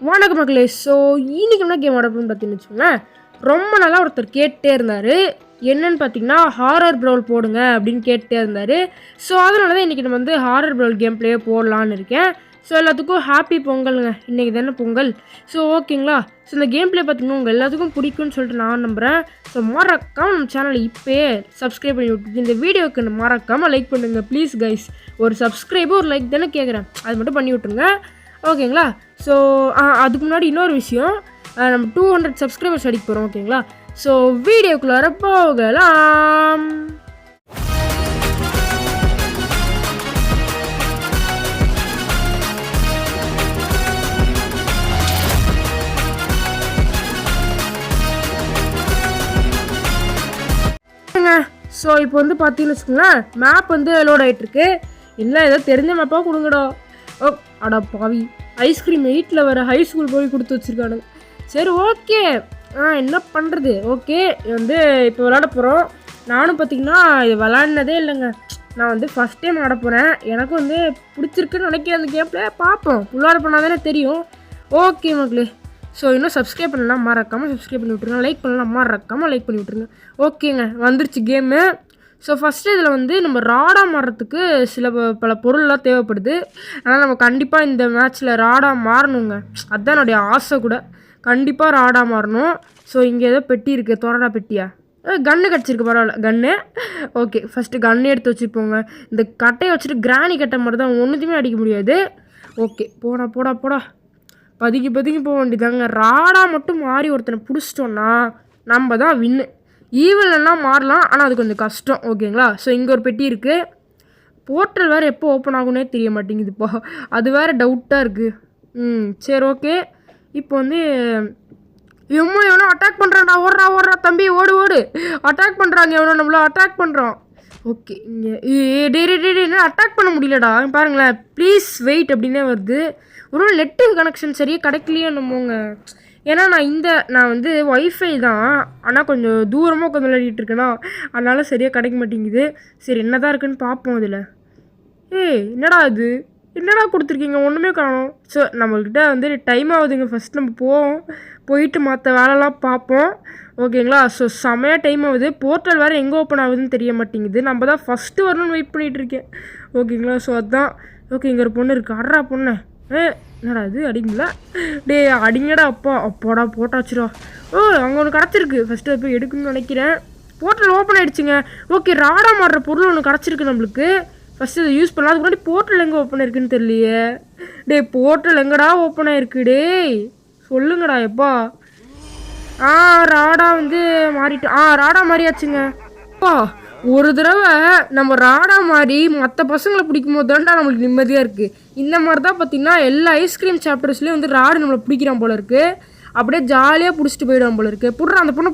வணக்கம் மக்களே. ஸோ இன்றைக்கி என்ன கேம் ஆடணும்னு பார்த்தீங்கன்னு வச்சுக்கோங்களேன். ரொம்ப நாளாக ஒருத்தர் கேட்டே இருந்தார். என்னென்னு பார்த்தீங்கன்னா ஹாரர் ப்ரௌல் போடுங்க அப்படின்னு கேட்டே இருந்தார். ஸோ அதனால தான் இன்றைக்கி நம்ம வந்து ஹாரர் ப்ரௌல் கேம் பிளேயே போடலான்னு இருக்கேன். ஸோ எல்லாத்துக்கும் ஹாப்பி பொங்கலுங்க. இன்றைக்கி தானே பொங்கல். ஸோ ஓகேங்களா. ஸோ இந்த கேம் பிளே பார்த்தீங்கன்னா உங்கள் எல்லாத்துக்கும் பிடிக்கும்னு சொல்லிட்டு நான் நம்புகிறேன். ஸோ மறக்காமல் நம்ம சேனலை இப்போயே சப்ஸ்கிரைப் பண்ணி விட்டுட்டு இந்த வீடியோவுக்கு மறக்காமல் லைக் பண்ணுங்கள் ப்ளீஸ் கைஸ். ஒரு சப்ஸ்கிரைபு ஒரு லைக் தானே கேட்குறேன், அது மட்டும் பண்ணி விட்டுருங்க ஓகேங்களா. ஸோ அதுக்கு முன்னாடி இன்னொரு விஷயம், நம்ம 200 சப்ஸ்கிரைபர்ஸ் அடிக்க போகிறோம் ஓகேங்களா. ஸோ வீடியோக்குள்ளார போகலாம். ஸோ இப்போ வந்து பார்த்தீங்கன்னு வச்சுக்கோங்களேன், மேப் வந்து லோட் ஆகிட்டுருக்கு. இல்லை ஏதோ தெரிஞ்ச மேப்பாக கொடுங்கடா. ஓ அடா பாவி, ஐஸ்கிரீம் 8ல் வர ஹை ஸ்கூல் போய் கொடுத்து வச்சுருக்கானுங்க. சரி ஓகே, என்ன பண்ணுறது. ஓகே வந்து இப்போ விளாட போகிறோம். நானும் பார்த்திங்கன்னா இது விளாட்னதே இல்லைங்க. நான் வந்து ஃபஸ்ட் டைம் ஆட போகிறேன். எனக்கும் வந்து பிடிச்சிருக்குன்னு நினைக்கிறேன் அந்த கேம் பிளே. பார்ப்போம், விளாட பண்ணால் தானே தெரியும். ஓகே மக்களே. ஸோ இன்னும் சப்ஸ்கிரைப் பண்ணலாம் மறக்காமல் சப்ஸ்கிரைப் பண்ணி விட்ருங்க. லைக் பண்ணலாம் மறக்காமல் லைக் பண்ணி விட்ருங்க. ஓகேங்க, வந்துருச்சு கேமு. ஸோ ஃபஸ்ட்டு இதில் வந்து நம்ம ராடா மாறுறதுக்கு பல பொருள்லாம் தேவைப்படுது. ஆனால் நம்ம கண்டிப்பாக இந்த மேட்ச்சில் ராடா மாறணுங்க. அதுதான் என்னுடைய ஆசை கூட. கண்டிப்பாக ராடா மாறணும். ஸோ இங்கே ஏதோ பெட்டி இருக்குது, தோரடா பெட்டியா, கன்று கிடச்சிருக்கு, பரவாயில்ல கன்று. ஓகே ஃபஸ்ட்டு கன்று எடுத்து வச்சுருப்போங்க. இந்த கட்டையை வச்சுட்டு கிராணி கட்டை மாதிரி தான், ஒன்றுத்தையுமே அடிக்க முடியாது. ஓகே போடா போடா போடா, பதுக்கி போக வேண்டியதாங்க. ராடா மட்டும் மாறி ஒருத்தனை பிடிச்சிட்டோன்னா நம்ம தான் வின்னு. ஈவெல்லாம் மாறலாம், ஆனால் அது கொஞ்சம் கஷ்டம் ஓகேங்களா. ஸோ இங்கே ஒரு பெட்டி இருக்குது. போர்ட்டல் வேறு எப்போ ஓப்பன் ஆகுன்னே தெரிய மாட்டேங்குது இப்போ, அது வேறு டவுட்டாக இருக்குது. சரி ஓகே. இப்போ வந்து எவனோ அட்டாக் பண்ணுறான்டா. ஓடுறா தம்பி, ஓடு. அட்டாக் பண்ணுறாங்க, எவனோ நம்மள அட்டாக் பண்ணுறான். ஓகே இங்கே என்ன அட்டாக் பண்ண முடியலடா பாருங்களேன். ப்ளீஸ் வெயிட் அப்படின்னே வருது. ஒரு நெட்டு கனெக்ஷன் சரியாக கிடைக்கலையே நம்மங்க. ஏன்னா நான் வந்து ஒய்ஃபை தான், ஆனால் கொஞ்சம் தூரமாக உட்காந்து விளையாடிட்டு இருக்கேன்னா அதனால சரியாக கிடைக்க மாட்டேங்குது. சரி என்ன தான் இருக்குன்னு பார்ப்போம் இதில். என்னடா இது, என்னடா கொடுத்துருக்கீங்க, ஒன்றுமே காணோம். ஸோ நம்மக்கிட்ட வந்து டைம் ஆகுதுங்க. ஃபஸ்ட் நம்ம போயிட்டு மற்ற வேலைலாம் பார்ப்போம் ஓகேங்களா. ஸோ செமையாக டைம் ஆகுது. போர்ட்டல் வேறு எங்கே ஓப்பன் ஆகுதுன்னு தெரிய மாட்டேங்குது. நம்ம தான் ஃபஸ்ட்டு வரணும்னு வெயிட் பண்ணிகிட்டு இருக்கேன் ஓகேங்களா. ஸோ அதுதான். ஓகே இங்கே ஒரு பொண்ணு இருக்குது. அட்ரா பொண்ணு. என்னடா இது அடிங்களா. அடிங்கடா அப்பாடா போட்டாச்சுடா. அங்கே ஒன்று கிடச்சிருக்கு. ஃபஸ்ட்டு போய் எடுக்கணும்னு நினைக்கிறேன். போர்ட்டல் ஓப்பன் ஆகிடுச்சுங்க. ஓகே ராடா மாறுற பொருள் ஒன்று கிடச்சிருக்கு நம்மளுக்கு. ஃபஸ்ட்டு இதை யூஸ் பண்ணலாம். அதுக்கு முன்னாடி போர்ட்டல் எங்கே ஓப்பன் ஆயிருக்குன்னு தெரியலையே. போர்ட்டல் எங்கடா ஓப்பன் ஆயிருக்கு சொல்லுங்கடா எப்பா. ராடா வந்து மாறிட்டு ராடா மாறியாச்சுங்க. ஒரு தடவை நம்ம ராடா மாதிரி மற்ற பசங்களை பிடிக்கும் போது தான்டா நம்மளுக்கு நிம்மதியாக இருக்குது. இந்த மாதிரி தான் பார்த்திங்கன்னா எல்லா ஐஸ்கிரீம் சாப்டர்ஸ்லேயும் வந்து ராடு நம்மளை பிடிக்கிறான் போல இருக்குது. அப்படியே ஜாலியாக பிடிச்சிட்டு போயிடுவான் போல இருக்குது. புடுறா அந்த பொண்ணை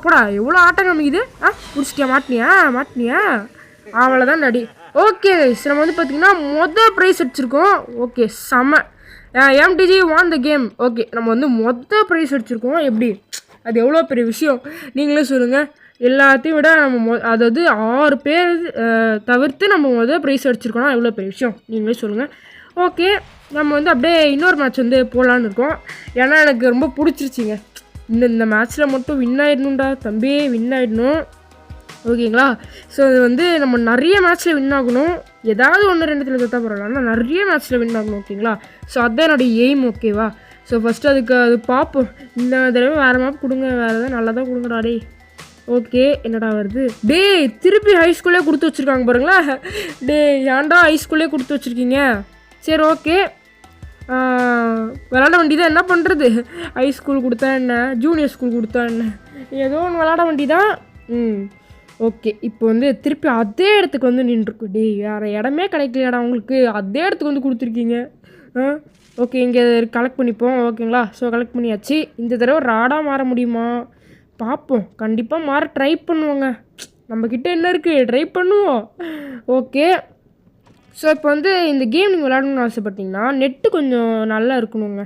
போடா எவ்வளோ ஆட்டம் காமிக்குது. பிடிச்சிட்டியா, மாட்டினியா அவ்வளோதான் நடி. ஓகே நம்ம வந்து பார்த்திங்கன்னா மொதல் ப்ரைஸ் அடிச்சிருக்கோம். ஓகே செம்ம. MTG won the game. Okay நம்ம வந்து மொதல் ப்ரைஸ் அடிச்சிருக்கோம். எப்படி, அது எவ்வளோ பெரிய விஷயம் நீங்களே சொல்லுங்கள். எல்லாத்தையும் விட நம்ம அதாவது 6 பேர் தவிர்த்து நம்ம ப்ரைஸ் அடிச்சிருக்கோம்னா எவ்வளோ பெரிய விஷயம் நீங்களே சொல்லுங்கள். ஓகே நம்ம வந்து அப்படியே இன்னொரு மேட்ச் வந்து போகலான்னு இருக்கோம். ஏன்னா எனக்கு ரொம்ப பிடிச்சிருச்சிங்க. இந்த மேட்ச்சில் மட்டும் வின் ஆகிடணும்டா தம்பி, வின் ஆகிடணும் ஓகேங்களா. ஸோ இது வந்து நம்ம நிறைய மேட்ச்சில் வின் ஆகணும். ஏதாவது 1-2 தோற்றா பரவாயில்ல, ஆனால் நிறைய மேட்ச்சில் வின் ஆகணும் ஓகேங்களா. ஸோ அதுதான் என்னுடைய எய்ம் ஓகேவா. ஸோ ஃபஸ்ட்டு அது பார்ப்போம். இந்த தடவை வேறு மேப் கொடுங்க, வேறு எதாவது நல்லா தான் கொடுங்கடா. ஓகே என்னடா வருது. திருப்பி ஹை ஸ்கூல்லே கொடுத்து வச்சுருக்காங்க பாருங்களேன். ஏன்டா ஹை ஸ்கூல்லே கொடுத்து வச்சுருக்கீங்க. சரி ஓகே விளாட வேண்டியதான், என்ன பண்ணுறது. ஹை ஸ்கூல் கொடுத்தா என்ன, ஜூனியர் ஸ்கூல் கொடுத்தா என்ன, ஏதோ ஒன்று விளாட வேண்டியதான். ஓகே இப்போ வந்து திருப்பி அதே இடத்துக்கு வந்து நின்றுருக்கு. வேறு இடமே கிடைக்கலையாடா உங்களுக்கு, அதே இடத்துக்கு வந்து கொடுத்துருக்கீங்க. ஓகே இங்கே கலெக்ட் பண்ணிப்போம் ஓகேங்களா. ஸோ கலெக்ட் பண்ணியாச்சு. இந்த தடவை ராடா மாற முடியுமா பார்ப்போம். கண்டிப்பாக மாற ட்ரை பண்ணுவோங்க. நம்மக்கிட்ட என்ன இருக்குது, ட்ரை பண்ணுவோம். ஓகே ஸோ இப்போ வந்து இந்த கேம் நீங்கள் விளாடணும்னு ஆசைப்பட்டீங்கன்னா நெட்டு கொஞ்சம் நல்லா இருக்கணுங்க.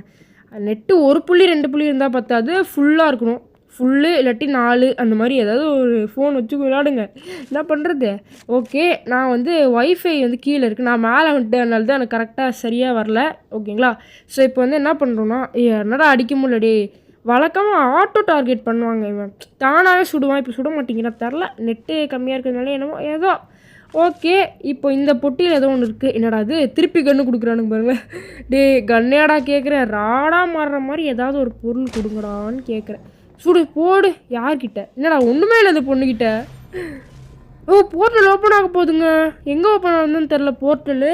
நெட்டு 1 புள்ளி 2 புள்ளி இருந்தால் பார்த்தாது, ஃபுல்லாக இருக்கணும். ஃபுல்லு இல்லாட்டி 4 அந்த மாதிரி ஏதாவது ஒரு ஃபோன் வச்சு விளையாடுங்க. என்ன பண்ணுறது? ஓகே, நான் வந்து ஒய்ஃபை வந்து கீழே இருக்குது, நான் மேலே வந்துட்டு, அதனால தான் எனக்கு கரெக்டாக சரியாக வரல. ஓகேங்களா? ஸோ இப்போ வந்து என்ன பண்ணுறோன்னா, என்னடா அடிக்க முடியலடி, வழக்கமாக ஆட்டோ டார்கெட் பண்ணுவாங்க, இவன் தானாகவே சுடுவான், இப்போ சுட மாட்டேங்கிறான், தெரில நெட்டு கம்மியாக இருக்கிறதுனால என்னமோ ஏதோ. ஓகே, இப்போ இந்த பொட்டியில் ஏதோ ஒன்று இருக்குது. என்னடா அது, திருப்பி கன்று கொடுக்குறானுங்க பாருங்கள். டே கன்னையாடா கேட்குறேன், ராடா மாறுற மாதிரி ஏதாவது ஒரு பொருள் கொடுங்கடான்னு கேட்குறேன். சுடு போடு. யார்கிட்ட? என்னடா ஒன்றுமே இல்லை அந்த பொண்ணுக்கிட்ட. ஓ, போர்ட்டல் ஓப்பன் ஆக போகுதுங்க. எங்கே ஓப்பன் ஆகுதுன்னு தெரில போர்ட்டலு.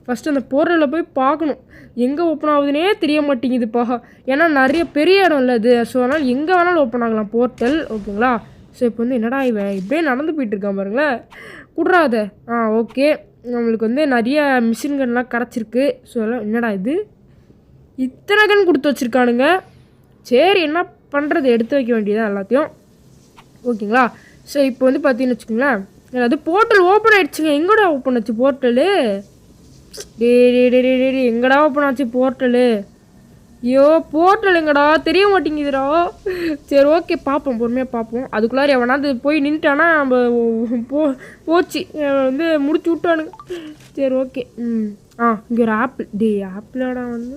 ஃபஸ்ட்டு அந்த போர்ட்டலில் போய் பார்க்கணும், எங்கே ஓப்பன் ஆகுதுன்னே தெரிய மாட்டேங்குதுப்பா. ஏன்னா நிறைய பெரிய இடம் இல்லை அது, ஸோ அதனால் எங்கே வேணாலும் ஓப்பன் ஆகலாம் போர்ட்டல். ஓகேங்களா? ஸோ இப்போ வந்து என்னடா இவன் இப்படியே நடந்து போயிட்டுருக்கான் பாருங்களேன். குட்றாத. ஓகே, நம்மளுக்கு வந்து நிறைய மிஷின்கள்லாம் கிடச்சிருக்கு. ஸோ எல்லாம் என்னடா இது, இத்தனை கன் கொடுத்து வச்சுருக்கானுங்க. சரி, என்ன பண்ணுறது, எடுத்து வைக்க வேண்டியதான் எல்லாத்தையும். ஓகேங்களா? ஸோ இப்போ வந்து பார்த்தீங்கன்னு வச்சுக்கோங்களேன், அது போர்ட்டல் ஓப்பன் ஆகிடுச்சுங்க. எங்கடா ஓப்பன் ஆச்சு போர்ட்டலு? டே எங்கடா ஓப்பன் ஆச்சு போர்ட்டலு? ஐயோ, போர்ட்டல் எங்கடா தெரிய மாட்டேங்குதுடா. சரி ஓகே, பார்ப்போம், பொறுமையாக பார்ப்போம். அதுக்குள்ளார எவனாவது போய் நின்ட்டானா நம்ம போச்சு, வந்து முடிச்சு விட்டானுங்க. சரி ஓகே. இங்கே ஒரு ஆப்பிள். டே ஆப்பிளாடா வந்து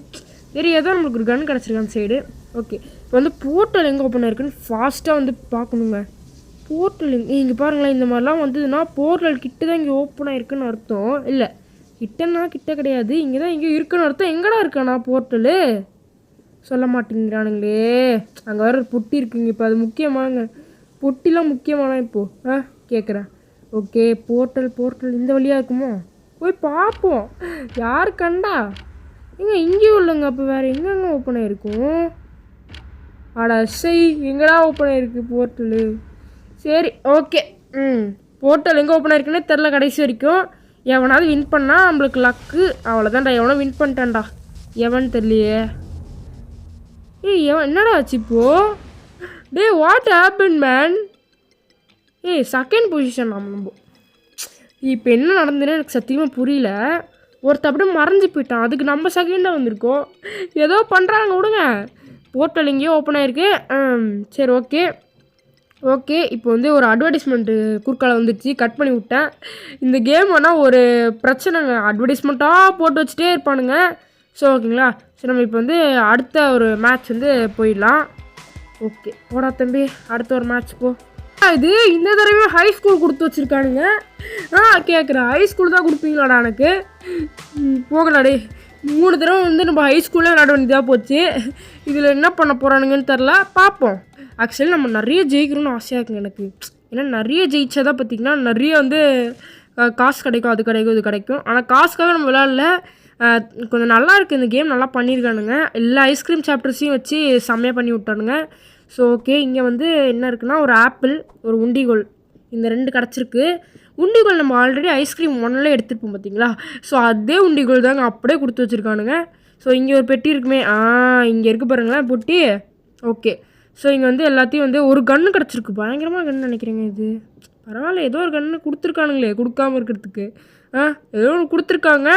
சரி, ஏதோ நம்மளுக்கு ஒரு கன் கிடச்சிருக்கு அந்த சைடு. ஓகே, இப்போ வந்து போர்ட்டல் எங்கே ஓப்பன் ஆயிருக்குன்னு ஃபாஸ்ட்டாக வந்து பார்க்கணுங்க. போர்ட்டல் இங்கே பாருங்களேன், இந்த மாதிரிலாம் வந்ததுன்னா போர்ட்டல் கிட்ட தான் இங்கே ஓப்பன் ஆயிருக்குன்னு அர்த்தம். இல்லை, கிட்டன்னா கிட்ட கிடையாது, இங்கே தான் இங்கே இருக்குன்னு அர்த்தம். எங்கடா இருக்காண்ணா போர்ட்டலு? சொல்ல மாட்டேங்கிறானுங்களே. அங்கே வேறு ஒரு பொட்டி இருக்குங்க. இப்போ அது முக்கியமானங்க, பொட்டிலாம் முக்கியமான இப்போது கேட்குறேன். ஓகே, போர்ட்டல் இந்த வழியாக இருக்குமோ? போய் பார்ப்போம். யார் கண்டா? இங்கேயும் இல்லைங்க. அப்போ வேறு எங்கெங்கே ஓப்பன் ஆகிருக்கும்? ஆடா சை, எங்கடா ஓப்பன் ஆகிருக்கு போர்ட்டலு? சரி ஓகே. போர்ட்டல் எங்கே ஓப்பன் ஆகிருக்குன்னே தெரில கடைசி வரைக்கும். எவனாவது வின் பண்ணால் நம்மளுக்கு லக்கு, அவ்வளோதான்டா. எவனோ வின் பண்ணிட்டான்டா, எவன் தெரியலையே. எவன் என்னடா ஆச்சு இப்போது? டே what happen man? Second position நம்ம. இப்போ என்ன நடந்ததுன்னு எனக்கு சத்தியமாக புரியல. ஒருத்த அப்படியே மறைஞ்சி போயிட்டான், அதுக்கு நம்ம செகண்டாக வந்திருக்கோம். ஏதோ பண்ணுறாங்க, விடுங்க. போர்ட்டல் எங்கேயோ ஓப்பன் ஆகிருக்கு. சரி ஓகே. இப்போ வந்து ஒரு அட்வர்டைஸ்மெண்ட்டு குறுக்கால வந்துடுச்சு, கட் பண்ணி விட்டேன். இந்த கேம் ஆனால் ஒரு பிரச்சனைங்க, அட்வர்டைஸ்மெண்ட்டாக போட்டு வச்சுட்டே இருப்பானுங்க. ஸோ ஓகேங்களா? ஸோ நம்ம இப்போ வந்து அடுத்த ஒரு மேட்ச் வந்து போயிடலாம். ஓகே, போடா தம்பி, அடுத்த ஒரு மேட்ச் போ. இது இந்த தடவை ஹை ஸ்கூல் கொடுத்து வச்சுருக்கானுங்க. கேட்குறேன், ஹை ஸ்கூல் தான் கொடுப்பீங்களாடா எனக்கு? போகலாடே, 3 தடவை வந்து நம்ம ஹை ஸ்கூலில் விளையாட வேண்டியதாக போச்சு. இதில் என்ன பண்ண போகிறானுங்கன்னு தெரில, பார்ப்போம். ஆக்சுவலி நம்ம நிறைய ஜெயிக்கணும்னு ஆசையாக இருக்குங்க எனக்கு. ஏன்னா நிறைய ஜெயிச்சதான் பார்த்திங்கன்னா நிறைய வந்து காசு கிடைக்கும், அது கிடைக்கும், இது கிடைக்கும். ஆனால் காசுக்காக நம்ம விளையாடல. கொஞ்சம் நல்லா இருக்குது இந்த கேம், நல்லா பண்ணியிருக்கானுங்க. எல்லா ஐஸ்கிரீம் சாப்டர்ஸையும் வச்சு செம்மையாக பண்ணி விட்டானுங்க. ஸோ ஓகே, இங்கே வந்து என்ன இருக்குன்னா, ஒரு ஆப்பிள், ஒரு உண்டிகோல், இந்த 2 கிடச்சிருக்கு. உண்டிகோல் நம்ம ஆல்ரெடி ஐஸ்கிரீம் 1ல் எடுத்துருப்போம் பார்த்தீங்களா? ஸோ அதே உண்டிகோல் தாங்க அப்படியே கொடுத்து வச்சுருக்கானுங்க. ஸோ இங்கே ஒரு பெட்டி இருக்குமே, இங்கே இருக்குது பாருங்களேன் பொட்டி. ஓகே, ஸோ இங்கே வந்து எல்லாத்தையும் வந்து ஒரு கன்று கிடச்சிருக்கு. பயங்கரமாக கன்று நினைக்கிறேங்க இது. பரவாயில்ல, ஏதோ ஒரு கன்று கொடுத்துருக்கானுங்களே கொடுக்காமல் இருக்கிறதுக்கு. ஏதோ ஒன்று கொடுத்துருக்காங்க.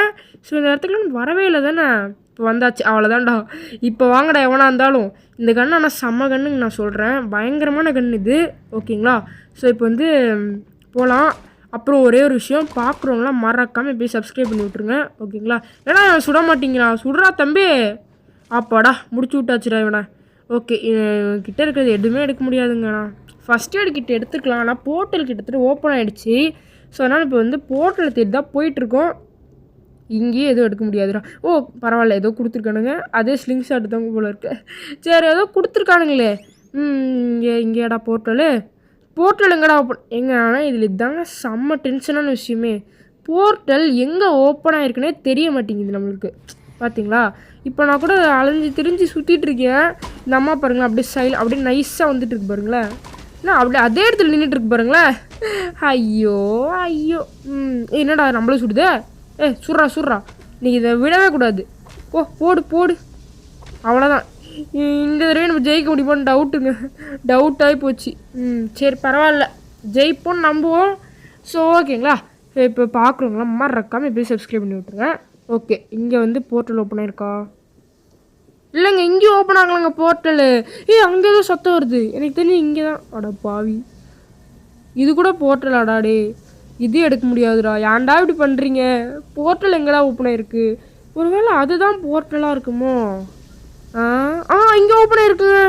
ஸோ இந்த இடத்துக்கு நம்ம வரவே இல்லை தானே. இப்போ வந்தாச்சு, அவ்வளோதான்டா. இப்போ வாங்கடா எவனா இருந்தாலும். இந்த கன்று ஆனால் செம்ம கன்னுங்க, நான் சொல்கிறேன், பயங்கரமான கன்று இது. ஓகேங்களா? ஸோ இப்போ வந்து போகலாம். அப்புறம் ஒரே ஒரு விஷயம், பார்க்குறவங்களாம் மறக்காமல் போய் சப்ஸ்கிரைப் பண்ணி விட்ருங்க. ஓகேங்களா? ஏன்னா சுட மாட்டிங்களா? சுடுறா தம்பி. அப்பாடா, முடிச்சு விட்டாச்சுடா இவனை. ஓகே, கிட்டே இருக்கிறது எதுவுமே எடுக்க முடியாதுங்கண்ணா. ஃபஸ்ட் எய்டு கிட்ட எடுத்துக்கலாம், ஆனால் போர்ட்டல் கிட்டத்தட்ட ஓப்பன் ஆகிடுச்சு. ஸோ அதனால் இப்போ வந்து போர்ட்டல் தேடி தான் போயிட்டுருக்கோம். இங்கேயே எதுவும் எடுக்க முடியாதுடா. பரவாயில்ல, ஏதோ கொடுத்துருக்கானுங்க. அதே ஸ்லிங் ஷாட் தாங்க போல இருக்கு. சரி, ஏதோ கொடுத்துருக்கானுங்களே. இங்கேடா போர்ட்டல் எங்கடா ஓப்பன் ஆனால் இதில் இதுதாங்க செம்ம டென்ஷனான விஷயமே. போர்ட்டல் எங்கே ஓப்பன் ஆகிருக்குன்னே தெரிய மாட்டேங்குது நம்மளுக்கு. பார்த்தீங்களா? இப்போ நான் கூட அலைஞ்சி திரிஞ்சு சுற்றிட்டு இருக்கேன். இந்த அம்மா பாருங்களேன், அப்படியே அப்படியே நைஸாக வந்துட்டு இருக்கு பாருங்களேன். அப்படியே அதே இடத்துல நின்றுட்டு இருக்கு பாருங்களேன். ஐயோ என்னடா நம்மளும் சுடுதே. சுட்றா நீ இதை விடவே கூடாது. போடு. அவ்வளோதான், இந்த தடவை நம்ம ஜெயிக்க முடியுமான்னு டவுட்டாகி போச்சு. சரி பரவாயில்ல, ஜெயிப்போன்னு நம்புவோம். ஸோ ஓகேங்களா? இப்போ பார்க்குறவங்களாம் மறக்காமல் எப்படி சப்ஸ்கிரைப் பண்ணி விட்ருங்க. ஓகே, இங்கே வந்து போர்ட்டல் ஓப்பன் ஆயிருக்கா? இல்லைங்க, இங்கேயும் ஓப்பன் ஆகலாங்க போர்ட்டலு. அங்கே ஏதோ சத்தம் வருது, எனக்கு தெரிஞ்சு இங்கே தான். அட பாவி, இது கூட போர்ட்டலாடா டே, இது எடுக்க முடியாதுடா, ஏன்டா இப்படி பண்ணுறீங்க? போர்ட்டல் எங்கடா ஓப்பன் ஆகிருக்கு? ஒருவேளை அதுதான் போர்ட்டலாக இருக்குமோ? இங்கே ஓப்பன் ஆகிருக்குங்க.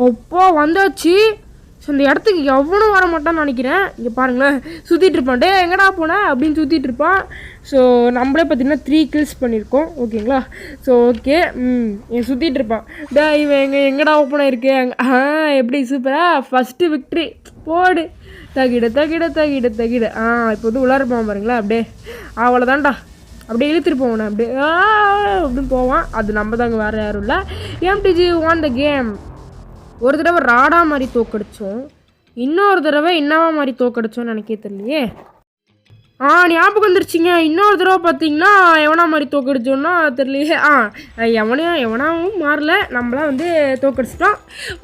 அப்பா வந்தாச்சு. ஸோ இந்த இடத்துக்கு எவனும் வர மாட்டான்னு நினைக்கிறேன். இங்கே பாருங்களேன், சுற்றிட்டு இருப்பான். டே எங்கடா போனேன் அப்படின்னு சுற்றிட்டு இருப்பான். ஸோ நம்மளே பார்த்திங்கன்னா 3 kills பண்ணியிருக்கோம். ஓகேங்களா? ஸோ ஓகே, என் சுற்றிட்டு இருப்பான். டே இவன் எங்கடா ஓப்பன் ஆகிருக்கு? எப்படி சூப்பராக ஃபஸ்ட்டு விக்ட்ரி போடு. தகிட தகிட தகிட தகிட. இப்போ வந்து உள்ளாரப்பான் பாருங்களேன். அப்படியே அவ்வளோதான்டா, அப்படியே இழுத்துட்டு போவானே, அப்படியே அப்படின்னு போவான். அது நம்ம தாங்க, வேறு யாரும் இல்லை. MTG won the game. ஒரு தடவை ராடா மாதிரி தோக்கடிச்சோம், இன்னொரு தடவை என்னவா மாதிரி தோக்கடிச்சோன்னு எனக்கே தெரியலையே. ஞாபகம் வந்துருச்சிங்க. இன்னொரு தடவை பார்த்தீங்கன்னா எவனா மாதிரி தோக்கடிச்சோன்னா தெரியலையே. எவனாவும் மாறல, நம்மளாம் வந்து தோக்கடிச்சிட்டோம்.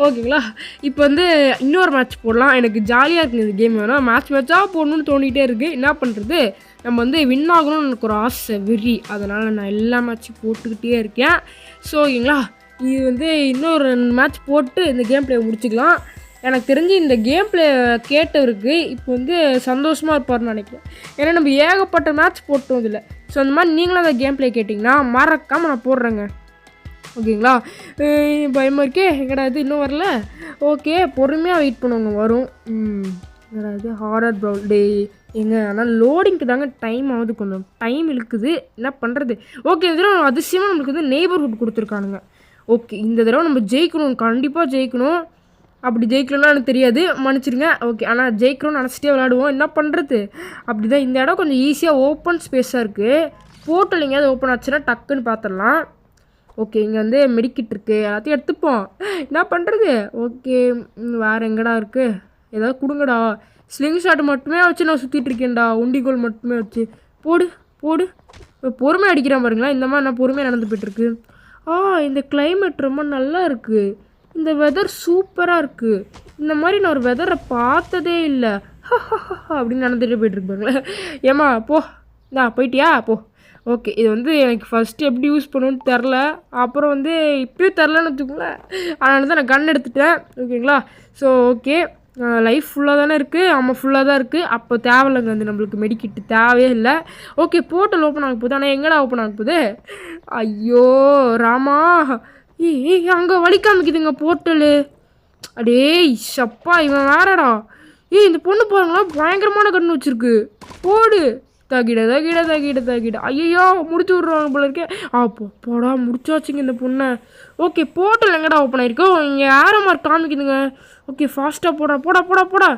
ஓகேங்களா? இப்போ வந்து இன்னொரு மேட்ச் போடலாம். எனக்கு ஜாலியாக இருக்குங்க இந்த கேம். வேணால் மேட்சாக போடணும்னு தோணிகிட்டே இருக்குது. என்ன பண்ணுறது, நம்ம வந்து வின் ஆகணும்னு எனக்கு ஒரு ஆசை, வெறி. அதனால் நான் எல்லா மேட்சும் போட்டுக்கிட்டே இருக்கேன். ஸோ ஓகேங்களா, இது வந்து இன்னொரு 2 மேட்ச் போட்டு இந்த கேம் பிளே முடிச்சுக்கலாம். எனக்கு தெரிஞ்சு இந்த கேம் பிளே கேட்டவருக்கு இப்போ வந்து சந்தோஷமாக இருப்பார்னு நினைக்கிறேன். ஏன்னா நம்ம ஏகப்பட்ட மேட்ச் போட்டோம் இதில். ஸோ அந்த மாதிரி நீங்களும் அந்த கேம் பிளே கேட்டிங்கன்னா மறக்காமல் நான் போடுறேங்க. ஓகேங்களா? பயமாக இருக்கே, எங்கடா இது இன்னும் வரல. ஓகே, பொறுமையாக வெயிட் பண்ணுவாங்க, வரும். எங்கடா இது ஹாரர் ப்ரௌல் டே ஆனால் லோடிங்க்கு தாங்க டைம் ஆகுது, கொஞ்சம் டைம் இழுக்குது, என்ன பண்ணுறது. ஓகே, இந்த தடவை அதிசயமாக நம்மளுக்கு வந்து நெய்பர்ஹுட் கொடுத்துருக்கானுங்க. ஓகே, இந்த தடவை நம்ம ஜெயிக்கணும், கண்டிப்பாக ஜெயிக்கணும். அப்படி ஜெயிக்கணும்னா எனக்கு தெரியாது, மன்னிச்சிருங்க. ஓகே, ஆனால் ஜெயிக்கணும்னு நினச்சிட்டே விளையாடுவோம், என்ன பண்ணுறது. அப்படி தான் இந்த இடம் கொஞ்சம் ஈஸியாக ஓப்பன் ஸ்பேஸாக இருக்குது. போர்ட்டல் எங்கேயாவது ஓப்பன் ஆச்சுன்னா டக்குன்னு பார்த்துடலாம். ஓகே, இங்கே வந்து மெடிக்கிட் இருக்குது, எல்லாத்தையும் எடுத்துப்போம், என்ன பண்ணுறது. ஓகே, வேறு எங்கடா இருக்குது, ஏதாவது கொடுங்கடா. ஸ்லிங் ஷாட் மட்டுமே வச்சு நான் சுற்றிட்டு இருக்கேன்டா, உண்டிகோல் மட்டுமே வச்சு. போடு போடு, பொறுமை அடிக்கிறேன் பாருங்களேன். இந்த மாதிரி நான் பொறுமையாக நடந்து போய்ட்டுருக்கு. இந்த கிளைமேட் ரொம்ப நல்லா இருக்குது, இந்த வெதர் சூப்பராக இருக்குது. இந்த மாதிரி நான் ஒரு வெதரை பார்த்ததே இல்லை அப்படின்னு நடந்துகிட்டே போய்ட்டுருப்பாங்களே. ஏம்மா போ, போயிட்டியா போ. ஓகே, இது வந்து எனக்கு ஃபஸ்ட்டு எப்படி யூஸ் பண்ணணுன்னு தெரில, அப்புறம் வந்து இப்போயும் தெரிலன்னு வச்சுக்கோங்களேன். அதனால தான் நான் கன் எடுத்துட்டேன். ஓகேங்களா? ஸோ ஓகே, லைஃப் ஃபுல்லாக தானே இருக்குது. ஃபுல்லாக தான் இருக்குது. அப்போ தேவையில்லைங்க, வந்து நம்மளுக்கு மெடிக்கிட்டு தேவையே இல்லை. ஓகே, போர்ட்டல் ஓப்பன் ஆக போகுது. ஆனால் எங்கடா ஓப்பன் ஆக போகுது? ஐயோ ராமா, அங்கே வழி காமிக்குதுங்க போர்ட்டலு. அடே சப்பா, இவன் வேறடா. இந்த பொண்ணு பாருங்களா, பயங்கரமான கண்ணு வச்சுருக்கு. போடு, தகிட தகிட தகிட தகிட. ஐயோ, முடிச்சு விட்ருவாங்க போல இருக்கே. போடா, முடிச்சாச்சுங்க இந்த பொண்ணை. ஓகே, போர்ட்டல் எங்கடா ஓப்பன் ஆகிருக்கோ, இங்கே ஏரோ மார்க் காமிக்குதுங்க. ஓகே, ஃபாஸ்ட்டாக போடா போடா போடா போடா.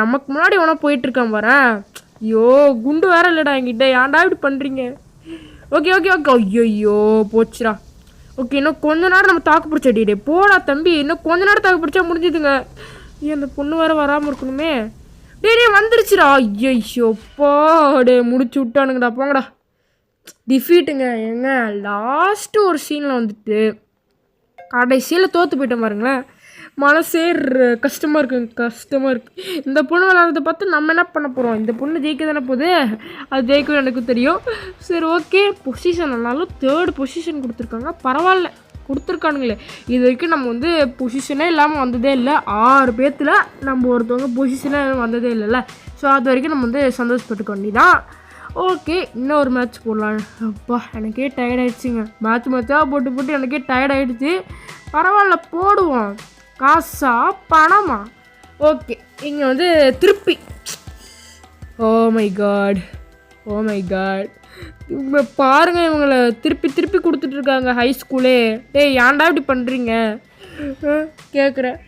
நமக்கு முன்னாடி எவனா போயிட்டுருக்கான் பாரு. ஐயோ, குண்டு வேற இல்லைடா என்கிட்ட, ஏன்டா இப்படி பண்ணுறீங்க? ஓகே ஓகே ஓகே, ஐயோ போச்சுடா. ஓகே, இன்னும் கொஞ்ச நேரம் நம்ம தாக்கு பிடிச்சா. போடா தம்பி, இன்னும் கொஞ்ச நேரம் தாக்கு பிடிச்சா முடிஞ்சுதுங்க. அந்த பொண்ணு வேறு வராமல் இருக்கணுமே. வந்துருச்சுடா. ஐயோப்பா, முடிச்சு விட்டானுங்கடா, போங்கடா. டிஃபீட்டுங்க. லாஸ்ட்டு ஒரு சீனில் வந்துட்டு கடைசியில் தோற்று போயிட்டோம் பாருங்களேன். மனசே கஷ்டமாக இருக்குது. இந்த பொண்ணு விளாட்றதை பார்த்து நம்ம என்ன பண்ண போகிறோம்? இந்த பொண்ணு ஜெயிக்க தானே போகுது, அது ஜெயிக்கும் எனக்கு தெரியும். சரி ஓகே, பொசிஷன் ஆனாலும் 3rd பொசிஷன் கொடுத்துருக்காங்க, பரவாயில்ல கொடுத்துருக்கானுங்களே. இது வரைக்கும் நம்ம வந்து பொசிஷனே இல்லாமல் வந்ததே இல்லை. 6 பேர்த்தில் நம்ம ஒருத்தவங்க பொசிஷனே வந்ததே இல்லைல்ல. ஸோ அது வரைக்கும் நம்ம வந்து சந்தோஷப்பட்டுக்க வேண்டியதான். ஓகே, இன்னொரு மேட்ச் போடலாம். அப்பா, எனக்கே டயர்ட் ஆகிடுச்சிங்க. மேட்சாக போட்டு எனக்கே டயர்ட் ஆகிடுச்சு. பரவாயில்ல, போடுவோம். காசா பணமா? ஓகே, இங்கே வந்து திருப்பி ஓ மை காட் பாருங்கள், இவங்களை திருப்பி கொடுத்துட்ருக்காங்க ஹை ஸ்கூலே. ஏன்டா இப்படி பண்ணுறீங்க கேட்குறேன்.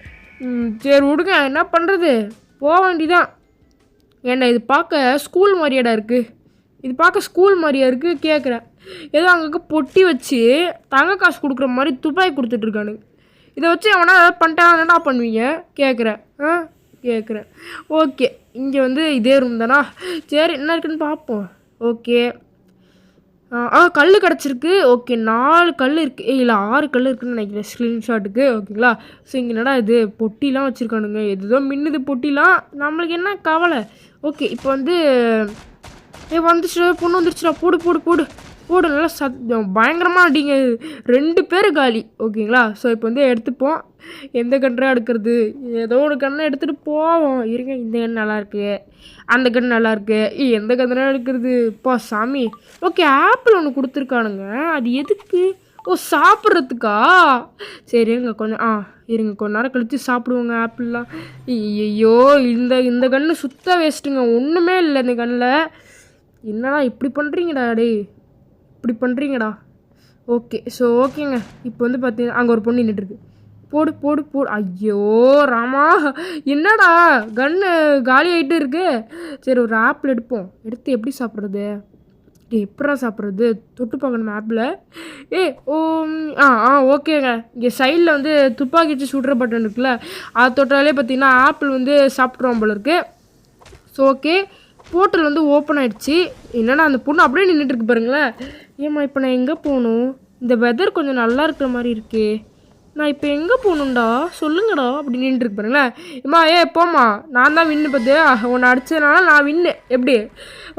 சரி விடுங்க, என்ன பண்ணுறது, போக வேண்டிதான். ஏன்டா இது பார்க்க ஸ்கூல் மாதிரியாடா இருக்குது, கேட்குறேன். ஏதோ அங்கே பொட்டி வச்சு தங்க காசு கொடுக்குற மாதிரி துப்பாக்கி கொடுத்துட்ருக்கானுங்க. இதை வச்சு அவனா ஏதாவது பண்ணிட்டாங்க, என்ன பண்ணுவீங்க கேட்குறேன். ஓகே, இங்கே வந்து இதே ரூம் தானா? சரி, என்ன இருக்குன்னு பார்ப்போம். ஓகே, கல் கிடச்சிருக்கு. ஓகே, 4 கல் இருக்குது, இல்லை 6 கல் இருக்குதுன்னு நினைக்கிறேன் ஸ்க்ரீன்ஷாட்டுக்கு. ஓகேங்களா? ஸோ இங்கே என்னடா இது பொட்டிலாம் வச்சுருக்கானுங்க, எதுதோ மின்னுது பொட்டிலாம், நம்மளுக்கு என்ன கவலை. ஓகே, இப்போ வந்து வந்துச்சுடா, பொண்ணு வந்துருச்சுடா. போடு போடு போடு போடு நல்லா பயங்கரமாக அடிங்க 2 பேர் காலி ஓகேங்களா. ஸோ இப்போ வந்து எடுத்துப்போம். எந்த கன்றாக எடுக்கிறது, ஏதோ ஒரு கன்றை எடுத்துகிட்டு போவோம். இருங்க, இந்த கன் நல்லாயிருக்கு, அந்த கன் நல்லாயிருக்கு, எந்த கன்றாக எடுக்கிறது இப்போ சாமி. ஓகே, ஆப்பிள் ஒன்று கொடுத்துருக்கானுங்க, அது எதுக்கு? ஓ, சாப்பிட்றதுக்கா? சரி இருங்க கொஞ்சம் இருங்க கொஞ்ச நேரம் கழித்து சாப்பிடுவோங்க ஆப்பிள்லாம். ஐயோ, இந்த கன்று சுத்த வேஸ்ட்டுங்க, ஒன்றுமே இல்லை இந்த கண்ணில். என்னடா இப்படி பண்ணுறீங்கடா டேய், இப்படி பண்ணுறீங்கடா. ஓகே, ஸோ ஓகேங்க. இப்போ வந்து பார்த்தீங்கன்னா அங்கே ஒரு பொண்ணு நின்றுட்டுருக்கு. போடு போடு போடு. ஐயோ ராமா, என்னடா கன்று காலி ஆகிட்டு இருக்கு. சரி, ஒரு ஆப்பிள் எடுப்போம். எடுத்து எப்படி சாப்பிட்றது? எப்படா சாப்பிட்றது? தொட்டு பார்க்கணும் ஆப்பில். ஓகேங்க. இங்கே சைடில் வந்து துப்பாக்கி வச்சு சுடுற பட்டன் இருக்குல்ல, அது தொட்டாலே பார்த்தீங்கன்னா ஆப்பிள் வந்து சாப்பிட்றோம் போல இருக்குது. ஸோ ஓகே, போர்ட்டல் வந்து ஓப்பன் ஆகிடுச்சு. என்னன்னா அந்த பொண்ணு அப்படியே நின்றுட்டுருக்கு பாருங்களேன். ஏம்மா இப்போ நான் எங்கே போகணும்? இந்த வெதர் கொஞ்சம் நல்லா இருக்கிற மாதிரி இருக்கே, நான் இப்போ எங்கே போகணுண்டா சொல்லுங்கடா அப்படி நின்றுருக்கு பாருங்களேன். ஏம்மா போம்மா, நான் தான் வின்னு பார்த்தியா, உன்னை அடித்ததுனால நான் வின்னு. எப்படி?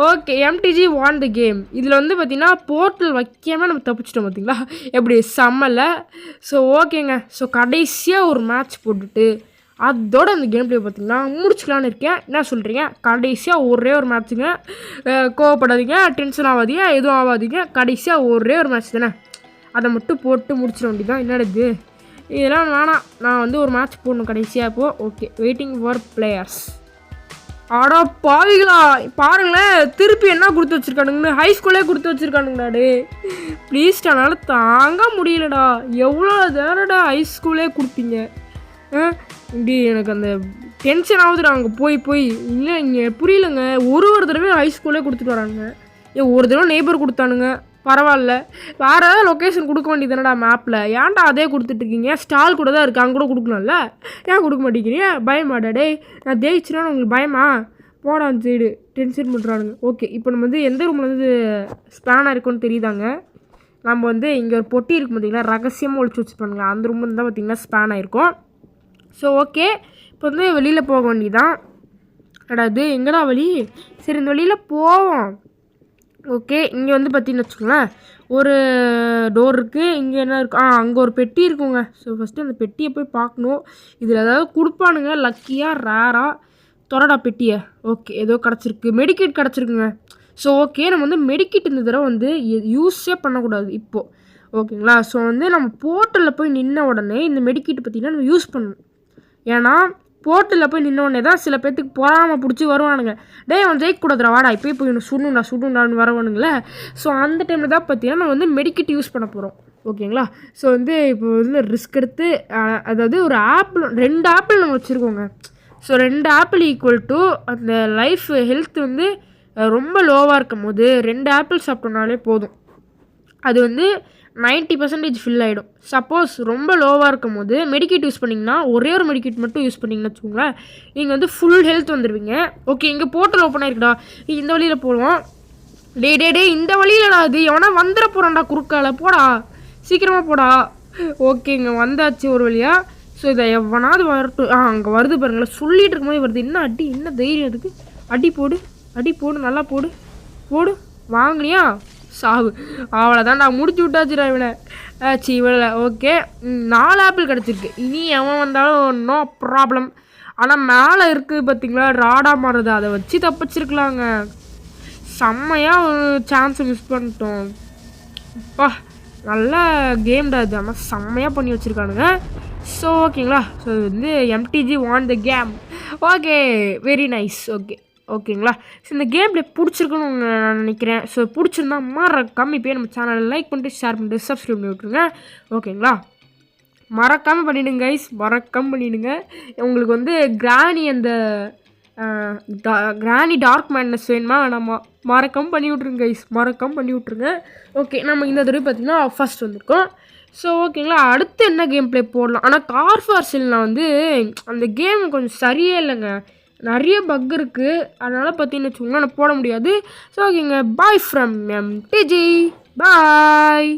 Okay, MTG won the game. இதில் வந்து பார்த்திங்கன்னா போர்ட்டல் வைக்காமல் நம்ம தப்பிச்சிட்டோம் பார்த்தீங்களா, எப்படி செம்மல. ஸோ ஓகேங்க. ஸோ கடைசியாக ஒரு மேட்ச் போட்டுட்டு அதோட அந்த கேம் பிளே பார்த்திங்கன்னா முடிச்சுக்கலான்னு இருக்கேன். என்ன சொல்கிறீங்க? கடைசியாக ஒரே ஒரு மேட்ச்சுங்க. கோவப்படாதீங்க, டென்ஷன் ஆகாதீங்க, எதுவும் ஆகாதீங்க. கடைசியாக ஒரே ஒரு மேட்ச் தானே, அதை மட்டும் போட்டு முடிச்சிட வேண்டியதான். என்னது இதெல்லாம் வேணாம், நான் வந்து ஒரு மேட்ச் போடணும் கடைசியாக. இப்போது ஓகே, வெயிட்டிங் ஃபார் பிளேயர்ஸ். ஆடா பாவிகளா, பாருங்களேன் திருப்பி என்ன கொடுத்து வச்சுருக்கானுங்கன்னு, ஹை ஸ்கூலே கொடுத்து வச்சுருக்கானுங்கடா. டே ப்ளீஸ்டா, என்னால் தாங்க முடியலடா. எவ்வளோ தானடா ஹை ஸ்கூலே கொடுப்பீங்க? இப்படி எனக்கு அந்த டென்ஷன் ஆகுதுடா அங்கே போய் போய். இல்லை இங்கே புரியலைங்க, ஒரு தடவை ஹை ஸ்கூலே கொடுத்துட்டு வரானுங்க. ஒரு தடவை நெய்பர் கொடுத்தானுங்க, பரவாயில்ல. வேறு ஏதாவது லொக்கேஷன் கொடுக்க வேண்டியது தானடா மேப்பில், ஏன்டா அதே கொடுத்துட்ருக்கீங்க? ஸ்டால் கூட தான் இருக்குது, அங்கே கூட கொடுக்கலாம்ல, ஏன் கொடுக்க மாட்டேங்கிறீங்க? பயமாடா டே, நான் ஜெயிச்சுனா உங்களுக்கு பயமா? போடா அந்த சைடு, டென்ஷன் பண்ணுறானுங்க. ஓகே, இப்போ நம்ம வந்து எந்த ரூமில் வந்து ஸ்பேனாக இருக்குன்னு தெரியுதாங்க. நம்ம வந்து இங்கே ஒரு பொட்டி இருக்கும் பார்த்திங்கன்னா, ரகசியமாக ஒழிச்சு வச்சுருப்பானுங்க, அந்த ரூம் தான் பார்த்திங்கன்னா ஸ்பேன் ஆகிருக்கும். ஸோ ஓகே, இப்போ வந்து வெளியில் போக வேண்டியதான். அடாது எங்கடா வழி? சரி, இந்த வழியில் போவோம். ஓகே, இங்கே வந்து பார்த்தீங்கன்னு வச்சுக்கோங்களேன், ஒரு டோர் இருக்குது. இங்கே என்ன இருக்குது? அங்கே ஒரு பெட்டி இருக்குங்க. ஸோ ஃபஸ்ட்டு அந்த பெட்டியை போய் பார்க்கணும். இதில் ஏதாவது கொடுப்பானுங்க லக்கியாக ரேராக. தொடடா பெட்டியை. ஓகே, ஏதோ கிடச்சிருக்கு, மெடிக்கேட் கிடச்சிருக்குங்க. ஸோ ஓகே, நம்ம வந்து மெடிக்கேட் இந்த தடவை வந்து யூஸே பண்ணக்கூடாது இப்போது. ஓகேங்களா? ஸோ வந்து நம்ம போர்ட்டலில் போய் நின்ன உடனே இந்த மெடிக்கேட் பார்த்திங்கன்னா நம்ம யூஸ் பண்ணணும். ஏன்னா போர்ட்டலில் போய் நின்னோடனே தான் சில பேர்த்துக்கு பொறாமல் பிடிச்சி வருவானுங்க. அவன் ஜெயிக்கக்கூடாதுடா, வாடா இப்போயே போய் சுடணுண்டான்னு வரவானுங்களே. ஸோ அந்த டைமில் தான் பார்த்தீங்கன்னா நம்ம வந்து மெடிக்கெட் யூஸ் பண்ண போகிறோம். ஓகேங்களா? ஸோ வந்து இப்போ வந்து ரிஸ்க் எடுத்து அதாவது ஒரு ஆப்பிள் 2 ஆப்பிள் நம்ம வச்சுருக்கோங்க. ஸோ 2 ஆப்பிள் ஈக்குவல் டு அந்த லைஃப் ஹெல்த் வந்து ரொம்ப லோவாக இருக்கும் போது 2 ஆப்பிள் சாப்பிட்டோம்னாலே போதும். அது வந்து 90% ஃபில் ஆகிடும். சப்போஸ் ரொம்ப லோவாக இருக்கும் போது மெடிக்கேட் யூஸ் பண்ணிங்கன்னா, ஒரே ஒரு மெடிக்கேட் மட்டும் யூஸ் பண்ணிங்கன்னு வச்சுக்கோங்களேன், நீங்கள் வந்து ஃபுல் ஹெல்த் வந்துடுவீங்க. ஓகே, இங்கே போர்ட்டல் ஓப்பன் ஆகிருக்குடா, இந்த வழியில் போடுவோம். டே இந்த வழியிலடா, அது எவனா வந்துட போகிறான்டா குறுக்கால, போடா சீக்கிரமாக போடா. ஓகேங்க, வந்தாச்சு ஒரு வழியாக. ஸோ இதை எவனாவது வரட்டும். அங்கே வருது பாருங்களேன், சொல்லிகிட்டு இருக்கும்போது வருது. என்ன அடி, என்ன தைரியம் அதுக்கு? அடி போடு நல்லா போடு. வாங்கினியா? சாவு. அவ்வளோதான், நான் முடிச்சு விட்டாச்சுடா இவனை. இவளை. ஓகே, 4 ஆப்பிள் கிடச்சிருக்கு. இனி எவன் வந்தாலும் நோ ப்ராப்ளம். ஆனால் மேலே இருக்குது பார்த்தீங்களா ராடா மாறுது, அதை வச்சு தப்பிச்சிருக்கலாங்க. செம்மையாக ஒரு சான்ஸை மிஸ் பண்ணிட்டோம். அப்பா நல்ல கேம்டா இது, ஆனால் செம்மையாக பண்ணி வச்சுருக்கானுங்க. ஸோ ஓகேங்களா? ஸோ இது வந்து MTG won the game. Okay, very nice. ஓகேங்களா? ஸோ இந்த கேம் பிளே பிடிச்சிருக்குன்னு நான் நினைக்கிறேன். ஸோ பிடிச்சிருந்தா மறக்காமல் இப்போயே நம்ம சேனலை லைக் பண்ணிட்டு ஷேர் பண்ணிட்டு சப்ஸ்கிரைப் பண்ணி விட்ருங்க. ஓகேங்களா? மறக்காமல் பண்ணிவிடுங்க கைஸ், மறக்காமல் பண்ணிவிடுங்க. உங்களுக்கு வந்து கிராணி டார்க் மேட்னஸ் வேணுமா வேணாமா? மறக்காமல் பண்ணி விட்ருங்க கைஸ், மறக்காமல் பண்ணி விட்ருங்க. ஓகே, நம்ம இந்த தடவை பார்த்திங்கன்னா ஃபஸ்ட் வந்திருக்கோம். ஸோ ஓகேங்களா, அடுத்து என்ன கேம் பிளே போடலாம்? ஆனால் கார் ஃபார்சல்னால் வந்து அந்த கேம் கொஞ்சம் சரியே இல்லைங்க, நிறைய பக் இருக்குது. அதனால் பார்த்தீங்கன்னு வச்சுக்கோங்களேன் நான் போட முடியாது. ஸோ ஓகேங்க, பாய் ஃப்ரம் MTG, பாய்.